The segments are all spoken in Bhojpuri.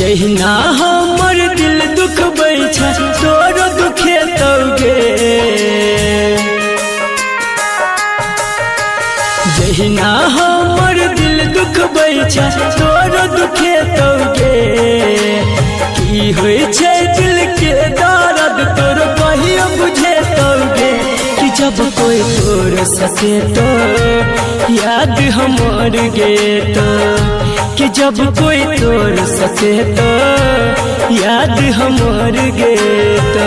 जहिना हमर दिल दुख बैठा तोरो दुखे तौगे, जहिना हमर दिल दुख बैठा तोरो दुखे तौगे। की होय छै दिल के दर्द तोरो कहियो बुझे तौगे, कि जब कोई तोर सके तो याद हमर गे तो, कि जब कोई तोर सके तो याद हमर गे तो।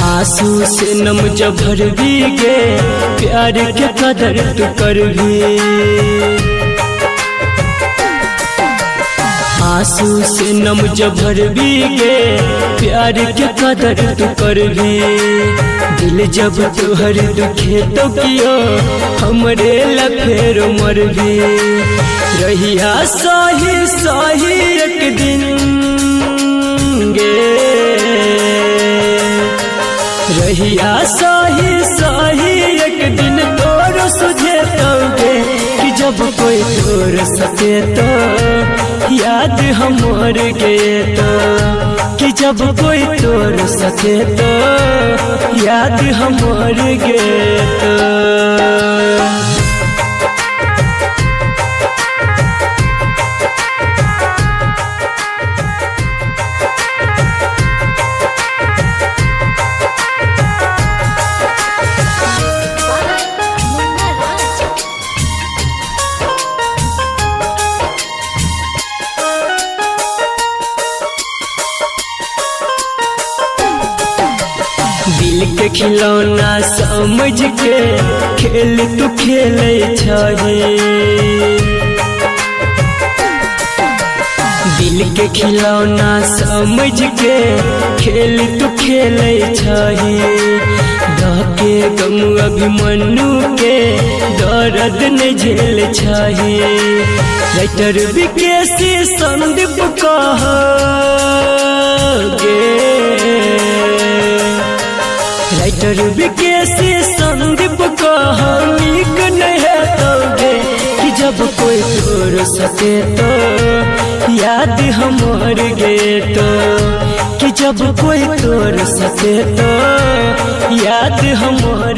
आंसू से नम जब भर भी गे प्यार के कदर तू कर भी, आंसू से नम जब भर भी गे प्यार के कदर तू कर भी। दिल जब तुहर दुखे तो कियो हमरे लफेर मर भी। रहिया सही सही एक दिन गे, रहिया सही सही एक दिन तोरो सुझे तौगे, कि जब कोई तोर सके तो याद हमर गे तो, कि जब कोई तोर सके तो याद हमर गे तो। दिल के खिलौना समझ के खेल तू खेले छही, दिल के खिलौना समझ के खेल तू खेले छही। धके गम अभिमन्यु के दर्द न झेल छही। राइटर विकेसी संदीप कह गे, राइटर विकेसी संदीप कहानी नहीं तौगे, कि जब कोई तोर सके तो याद हमर गे तो, कि जब कोई तोर सके तो याद हमर